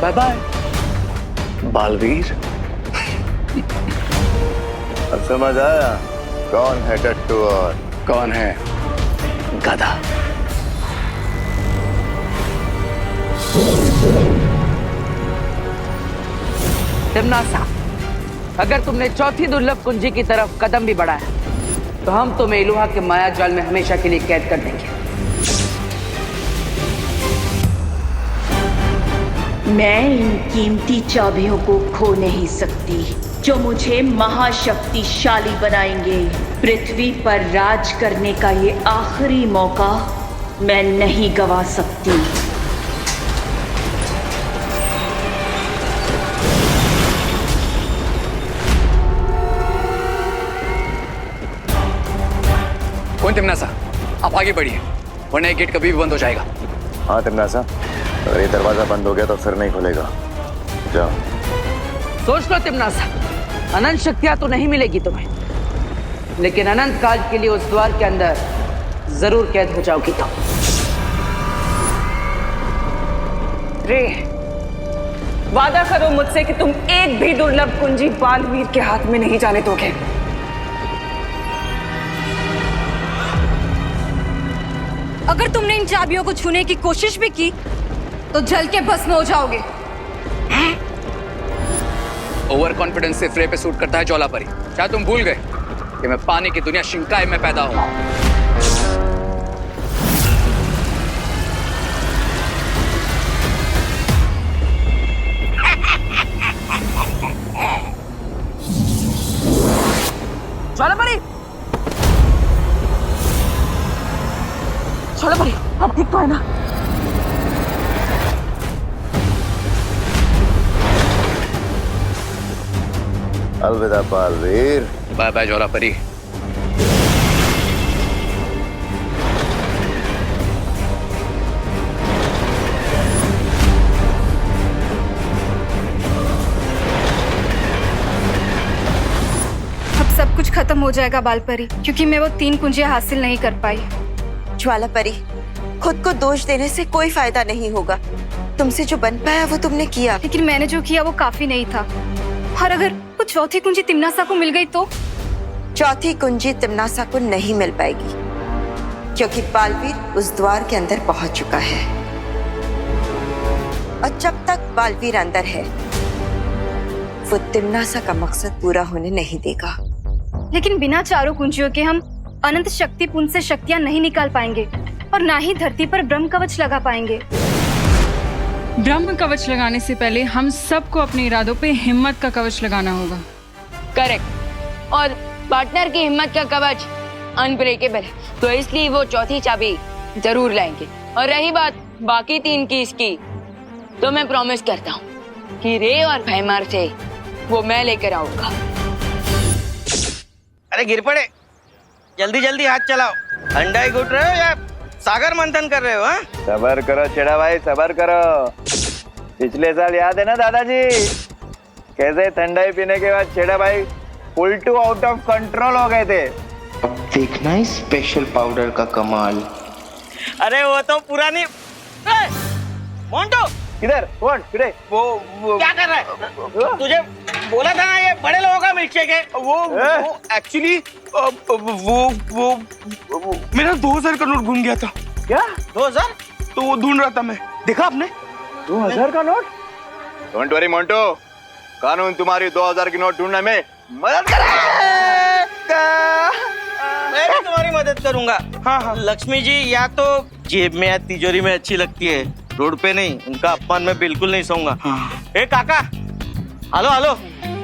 Bye bye Baalveer.
अब समझ आया कौन है टट्टू और
कौन है गधा।
तिम्नासा, अगर तुमने चौथी दुर्लभ कुंजी की तरफ कदम भी बढ़ाया तो हम तुम्हें इलुहा के माया जाल में हमेशा के लिए कैद कर देंगे।
मैं इन कीमती चाबियों को खो नहीं सकती जो मुझे महाशक्तिशाली बनाएंगे। पृथ्वी पर राज करने का ये आखिरी मौका मैं नहीं गवा सकती।
कौन तिम्नासा, आप आगे बढ़िए वरना ये गेट कभी भी बंद हो जाएगा।
हाँ तिम्नासा, अगर ये दरवाजा बंद हो गया तो फिर नहीं खुलेगा। जाओ।
सोच लो तिम्नासा, अनंत शक्तियां तो नहीं मिलेगी तुम्हें, लेकिन अनंत काल के लिए उस द्वार के अंदर जरूर कैद हो जाओगी तुम।
रे, वादा करो मुझसे कि तुम एक भी दुर्लभ कुंजी बालवीर के हाथ में नहीं जाने दोगे।
अगर तुमने इन चाबियों को छूने की कोशिश भी की तो जल के भस्म हो जाओगे।
ओवर कॉन्फिडेंस से फ्रे पे सूट करता है ज्वालापरी। क्या तुम भूल गए कि मैं पानी की दुनिया शिंकाई में पैदा हूं?
ज्वालापरी, ज्वालापरी, अब ठीक तो है ना?
अलविदा बालवीर।
Bye bye ज्वालापरी।
अब सब कुछ खत्म हो जाएगा बालपरी, क्योंकि मैं वो 3 कुंजियां हासिल नहीं कर पाई।
ज्वालापरी, खुद को दोष देने से कोई फायदा नहीं होगा। तुमसे जो बन पाया वो तुमने किया,
लेकिन मैंने जो किया वो काफी नहीं था। और अगर वो चौथी कुंजी तिम्नासा को मिल गई तो?
चौथी कुंजी तिम्नासा को नहीं मिल पाएगी, क्योंकि बालवीर उस द्वार के अंदर पहुंच चुका है। और जब तक बालवीर अंदर है वो तिम्नासा का मकसद पूरा होने नहीं देगा।
लेकिन बिना चारों कुंजियों के हम अनंत शक्ति पुंज से शक्तियां नहीं निकाल पाएंगे और ना ही धरती पर ब्रह्म कवच लगा पाएंगे।
ब्रह्म कवच लगाने से पहले हम सबको अपने इरादों पे हिम्मत का कवच लगाना होगा।
करेक्ट। और पार्टनर की हिम्मत का कवच अनब्रेकेबल है, तो इसलिए वो चौथी चाबी जरूर लाएंगे। और रही बात बाकी 3 की इसकी, तो मैं प्रॉमिस करता हूँ कि रे और भैमार से वो मैं लेकर आऊंगा।
अरे गिर पड़े, जल्दी जल्दी हाथ चलाओ। ठंडाई घुट रहे हो या सागर मंथन कर रहे हो? हाँ,
सबर करो छेड़ा भाई, सबर करो। पिछले साल याद है ना दादाजी, कैसे ठंडाई पीने के बाद छेड़ा भाई full to out of control हो गए थे।
अब देखना है स्पेशल पाउडर का कमाल।
अरे वो तो पुरानी। मोंटो
इधर कौन किधर
वो क्या कर रहा है? तुझे बोला था ना ये बड़े लोगों का मिल्कशेक है। वो एक्चुअली वो मेरा 2000 का नोट घूम गया था।
क्या
2000? तो वो ढूंढ रहा था मैं। देखा आपने?
2000 का नोट? डोंट वरी मोंटो, कानून तुम्हारी 2000 की नोट ढूंढने में मदद करेगा।
मैं भी तुम्हारी मदद करूंगा। हाँ। लक्ष्मी जी या तो जेब में या तिजोरी में अच्छी लगती है, रोड पे नहीं। उनका अपमान मैं बिल्कुल नहीं सहूंगा। ए काका, हेलो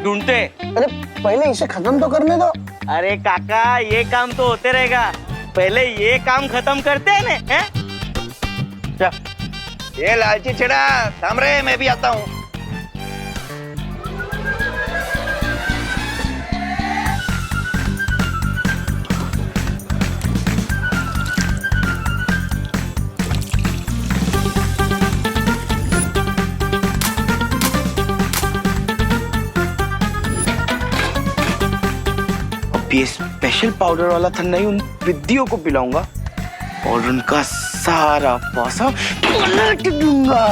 ढूंढते।
अरे पहले इसे खत्म तो करने दो।
अरे काका, ये काम तो होते रहेगा, पहले ये काम खत्म करते हैं ना। हैं?
ये लालची छेड़ा थाम रहे, मैं भी आता हूँ।
ये स्पेशल पाउडर वाला ठंडा ही उन विद्याओं को पिलाऊंगा और उनका सारा पासा पलट दूंगा।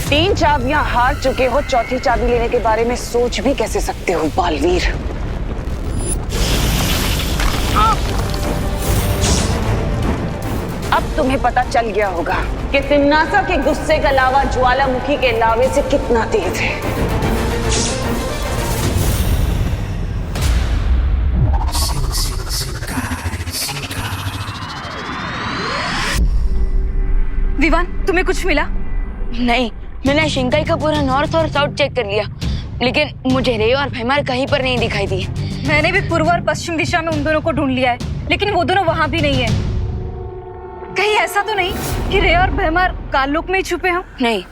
तीन चाबियां हार चुके हो, चौथी चाबी लेने के बारे में सोच भी कैसे सकते हो बालवीर? अब तुम्हें पता चल गया होगा कि तिम्नासा के गुस्से का लावा ज्वालामुखी के लावे से कितना तेज है।
विवान, तुम्हें कुछ मिला?
नहीं, मैंने शिंकाई का पूरा नॉर्थ और साउथ चेक कर लिया, लेकिन मुझे रे और भैमार कहीं पर नहीं दिखाई दिए।
मैंने भी पूर्व और पश्चिम दिशा में उन दोनों को ढूंढ लिया है, लेकिन वो दोनों वहां भी नहीं है। कहीं ऐसा तो नहीं कि रे और भैमार काललोक में ही छुपे हों?
नहीं,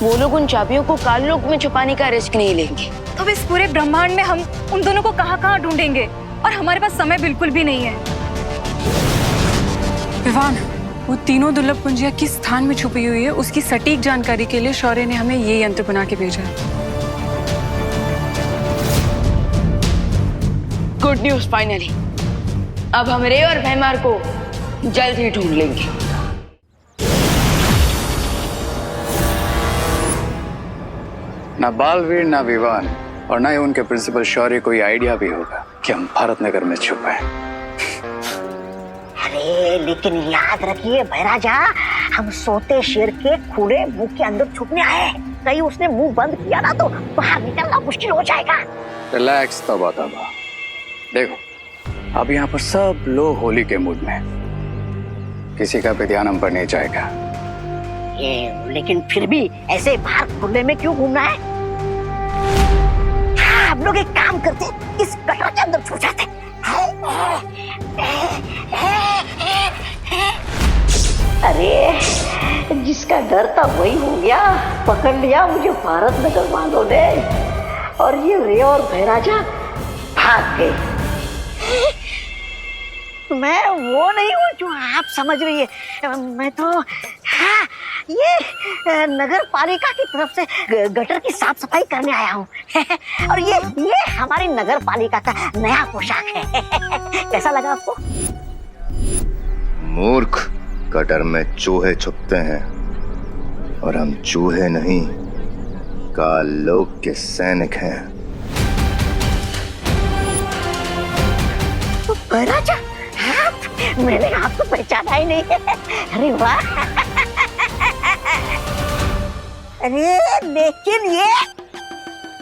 वो लोग उन चाबियों को काललोक में छुपाने का रिस्क नहीं लेंगे।
तो इस पूरे ब्रह्मांड में हम उन दोनों को कहाँ ढूंढेंगे? और हमारे पास समय बिल्कुल भी नहीं है।
विवान, वो तीनों दुर्लभ कुंजियां किस स्थान में छुपी हुई है, उसकी सटीक जानकारी के लिए शौर्य ने हमें ये यंत्र बना के भेजा है।
गुड न्यूज, फाइनली अब हम रे और भैमार को जल्द ही ढूंढ लेंगे।
ना बालवीर, ना विवान और ना ही उनके प्रिंसिपल शौर्य को ये आइडिया भी होगा कि हम भारत नगर में छुपे हैं।
अरे लेकिन याद रखिए भैराजा, हम सोते शेर के खुले मुंह के अंदर छुपने आए हैं। कहीं उसने मुंह बंद किया ना तो बाहर निकलना मुश्किल हो जाएगा।
रिलैक्स तबा। देखो, अब यहाँ पर सब लोग होली के मूड में, किसी का भी ध्यान हम पर नहीं जाएगा।
ये लेकिन फिर भी ऐसे बाहर खुले में क्यों घूमना है? हाँ, हम लोग एक काम करते, इस गटर के अंदर छुप जाते। अरे जिसका डर था वही हो गया, पकड़ लिया मुझे भारत नगर वालों ने, और ये रे और भैराजा भाग गए। मैं वो नहीं हूँ जो आप समझ रही है। मैं तो हाँ, ये नगर पालिका की तरफ से गटर की साफ सफाई करने आया हूँ। और ये हमारी नगर पालिका का नया पोशाक है। कैसा लगा आपको?
मूर्ख, गटर में चूहे छुपते हैं और हम चूहे नहीं, काललोक के सैनिक हैं।
भैराजा, मैंने आपको पहचाना ही नहीं है। अरे वाह! अरे लेकिन ये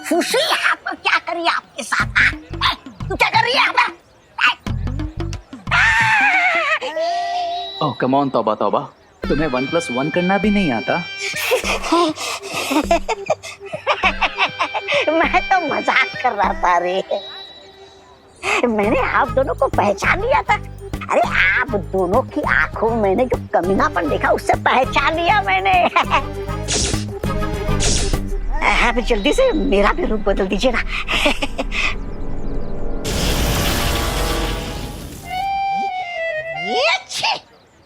फूसी यहाँ पर क्या कर रही है आपके साथ? तू क्या कर रही है?
ओह कम ऑन तौबा, तुम्हें 1+1 करना भी नहीं आता?
मैं तो मजाक कर रहा था रे। मैंने आप दोनों को पहचान लिया था। अरे आप दोनों की आंखों में मैंने जो कमीनापन देखा उससे पहचान लिया मैंने। आप जल्दी से मेरा भी रूप बदल दीजिए ना। ये अच्छे,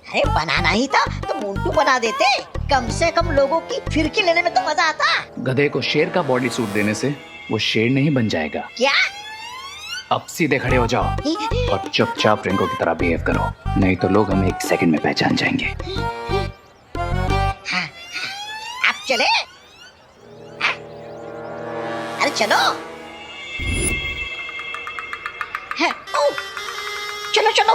अरे बनाना ही था तो मोंटू बना देते, कम से कम लोगों की फिरकी लेने में तो मजा आता।
गधे को शेर का बॉडी सूट देने से वो शेर नहीं बन जाएगा।
क्या?
अब सीधे खड़े हो जाओ और चुपचाप रिंगो की तरह बिहेव करो, नहीं तो लोग हमें 1 सेकंड में पहचान जाएंगे।
हाँ, आप चले? हाँ? अरे चलो। हाँ, ओ, चलो चलो।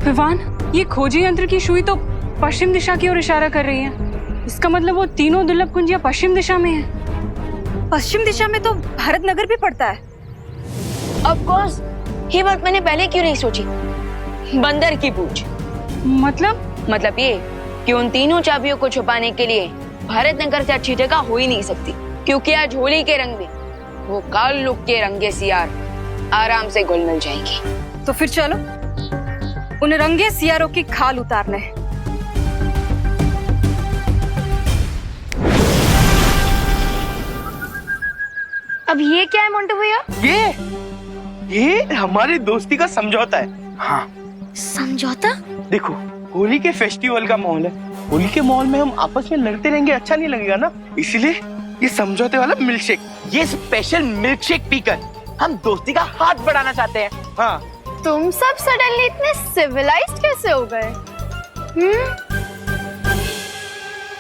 विवान, ये खोजी यंत्र की सुई तो पश्चिम दिशा की ओर इशारा कर रही है। इसका मतलब वो तीनों दुर्लभ कुंजियां पश्चिम दिशा में है।
पश्चिम दिशा में तो भारत नगर भी पड़ता है।
ऑफ कोर्स, ये बात मैंने पहले क्यों नहीं सोची? बंदर की पूछ।
मतलब
ये कि उन तीनों चाबियों को छुपाने के लिए भारत नगर से अच्छी जगह हो ही नहीं सकती, क्योंकि आज होली के रंग में वो काल लुक के रंगे सियार आराम से घुल मिल जाएंगी।
तो फिर चलो उन रंगे सियारों की खाल उतारने।
अब ये क्या है मोंटू भैया?
ये हमारी दोस्ती का समझौता है। हाँ,
समझौता?
देखो, होली के फेस्टिवल का माहौल है। होली के माहौल में हम आपस में लड़ते रहेंगे, अच्छा नहीं लगेगा ना। इसलिए ये समझौते वाला मिल्कशेक, ये स्पेशल मिल्कशेक पीकर हम दोस्ती का हाथ बढ़ाना चाहते हैं। हाँ।
तुम सब सडनली इतने सिविलाइज्ड कैसे हो गए?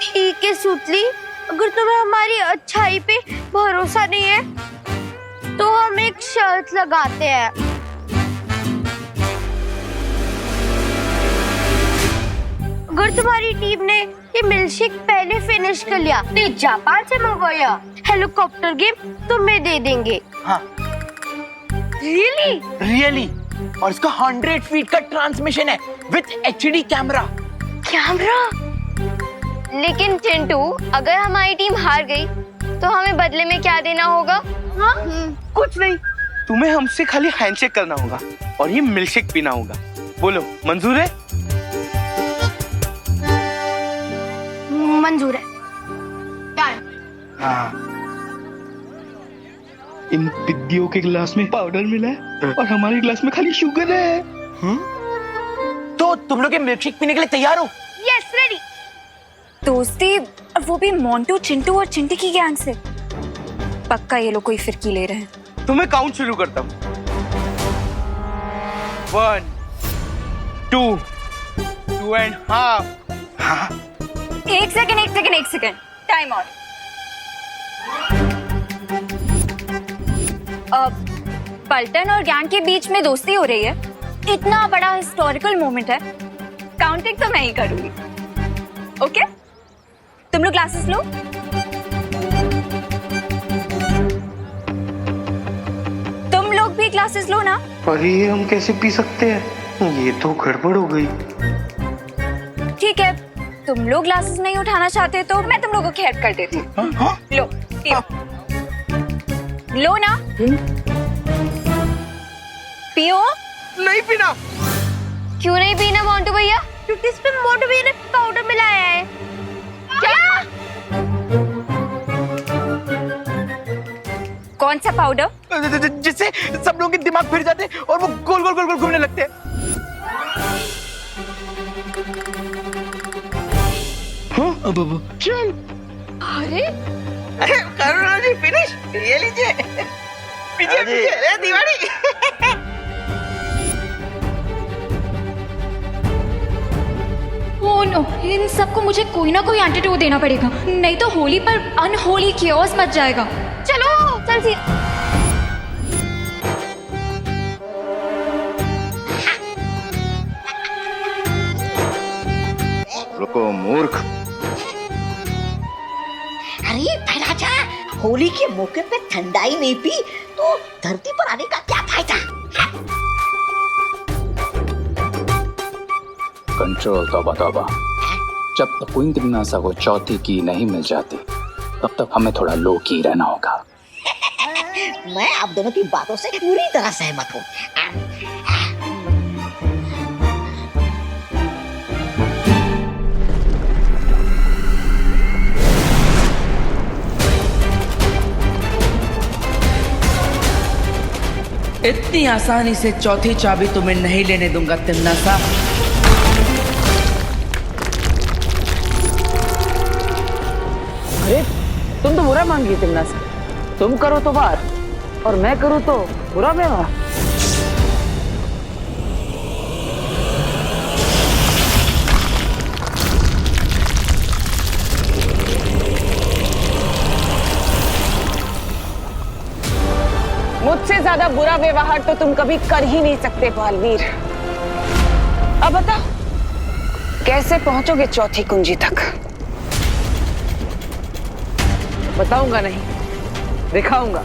ठीक है सुतली, अगर तुम्हें हमारी अच्छाई पे भरोसा नहीं है तो हम एक शर्त लगाते हैं। अगर तुम्हारी टीम ने ये मिल्कशेक पहले फिनिश कर लिया तो जापान से मंगवाया हेलीकॉप्टर गिफ्ट तुम्हें दे देंगे।
हाँ। रियली और इसका 100 फीट का ट्रांसमिशन है विद HD कैमरा।
लेकिन चिंटू, अगर हमारी टीम हार गई तो हमें बदले में क्या देना होगा? हाँ?
कुछ नहीं, तुम्हें हमसे खाली हैंडशेक करना होगा और ये मिल्कशेक पीना होगा। बोलो, मंजूर है?
मंजूर है।
हाँ। इन पिद्दियों के गिलास में पाउडर मिला है और हमारे गिलास में खाली शुगर है। तो तुम लोग मिल्कशेक पीने के लिए तैयार हो?
Yes, ready.
दोस्ती, वो भी मोंटू, चिंटू और चिंटी की गैंग से। पक्का ये लोग कोई फिरकी ले रहे हैं।
तुम्हें काउंट शुरू करता हूँ। 1, 2, 2.5। हाँ।
एक सेकंड। Time out. पल्टन और गैंग के बीच में दोस्ती हो रही है। इतना बड़ा हिस्टोरिकल मोमेंट है, काउंटिंग तो मैं ही करूंगी। ओके? तुम लोग ग्लासेस लो। तुम लोग भी ग्लासेस लो ना।
पर ये हम कैसे पी सकते हैं? ये तो गड़बड़ हो गई।
ठीक है, तुम लोग ग्लासेस नहीं उठाना चाहते तो मैं तुम लोगों की हेल्प कर देती हूँ। लो, पियो। लो ना। पियो।
नहीं पीना।
क्यों नहीं पीना मोंटू भैया? क्योंकि इसमें मोंटू भैया ने पाउडर मिलाया है। क्या?
कौन सा पाउडर?
जिससे सब लोगों के दिमाग फिर जाते और वो गोल गोल गोल गोल घूमने लगते हैं। हाँ, अब चल।
अरे
करुणा जी, फिनिश। ये लीजिए। पीछे दिवाली।
ओह नो, इन सबको मुझे कोई ना कोई एंटीडोट देना पड़ेगा, नहीं तो होली पर अनहोली कियोस मच जाएगा।
चलो, चल।
रुको मूर्ख।
अरे राजा, होली के मौके पे ठंडाई नहीं पी तो धरती पर आने का क्या फायदा?
कंट्रोल, तौबा तौबा। जब तक क्वीन त्रिनासा को चौथी की नहीं मिल जाती तब तक हमें थोड़ा लो की रहना होगा।
मैं आप दोनों की बातों से पूरी तरह सहमत हूँ।
इतनी आसानी से चौथी चाबी तुम्हें नहीं लेने दूंगा तिमनासा।
अरे तुम तो बुरा मांगी तिमनासा। तुम करो तो बात और मैं करूँ तो बुरा व्यवहार। मुझसे ज्यादा बुरा व्यवहार तो तुम कभी कर ही नहीं सकते बालवीर। अब बताओ कैसे पहुंचोगे चौथी कुंजी तक? बताऊंगा नहीं, दिखाऊंगा।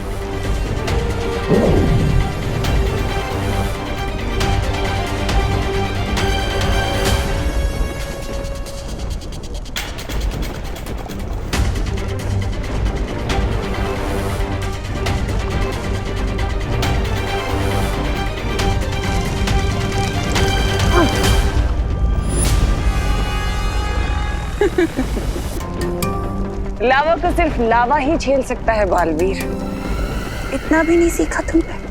लावा को सिर्फ लावा ही झेल सकता है बालवीर। इतना भी नहीं सीखा तुमने?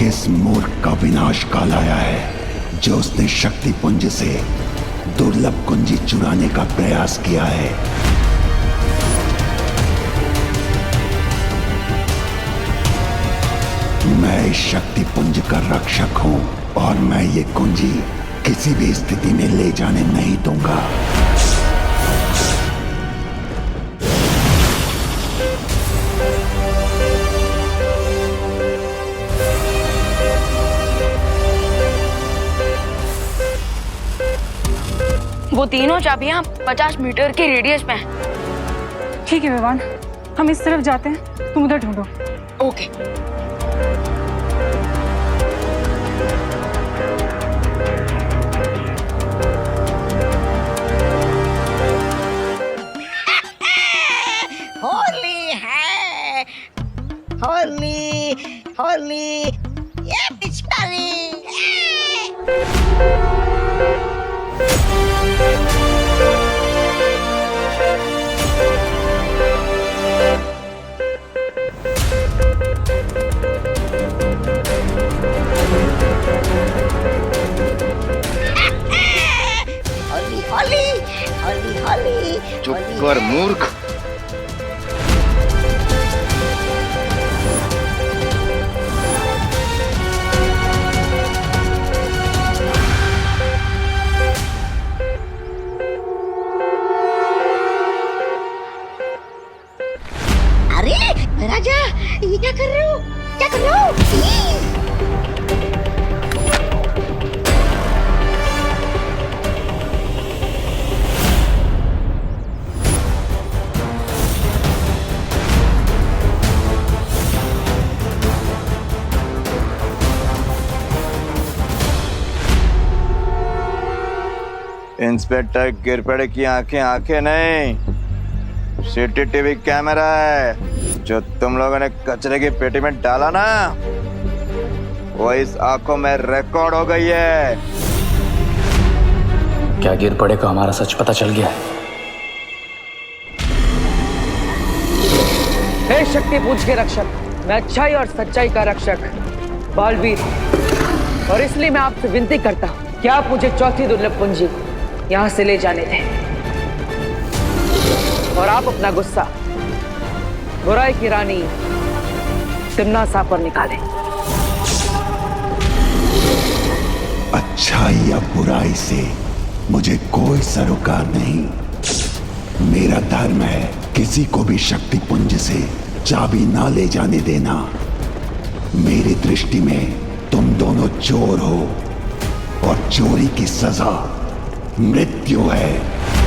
इस मूर्ख का विनाश काल आया है जो उसने शक्ति पुंज से दुर्लभ कुंजी चुराने का प्रयास किया है। मैं इस शक्ति पुंज का रक्षक हूं और मैं ये कुंजी किसी भी स्थिति में ले जाने नहीं दूंगा।
वो तीनों चाबियां 50 मीटर के रेडियस में हैं।
ठीक है विवान, हम इस तरफ जाते हैं, तुम उधर ढूंढो।
ओके।
होली है, होली होली, ये पिचकारी। होली होली होली होली।
चुप कर मूर्ख।
अरे राजा, ये क्या कर रहे हो? क्या कर रहे हो?
इंस्पेक्टर गिरपड़े की आंखें आंखें नहीं, सीसीटीवी कैमरा है जो तुम लोगों ने कचरे की पेटी में डाला ना, वो इस आंखों में रिकॉर्ड हो गई है।
क्या गिरपड़े को हमारा सच पता चल गया?
हे शक्ति पुंज के रक्षक, मैं अच्छाई और सच्चाई का रक्षक बालवीर, और इसलिए मैं आपसे विनती करता हूं कि आप मुझे चौथी दुर्लभ कुंजी यहां से ले जाने दें और आप अपना गुस्सा बुराई की रानी तिम्नासा पर निकालें।
अच्छाई या बुराई से मुझे कोई सरोकार नहीं। मेरा धर्म है किसी को भी शक्ति पुंज से चाबी ना ले जाने देना। मेरी दृष्टि में तुम दोनों चोर हो और चोरी की सजा मृत्यु है।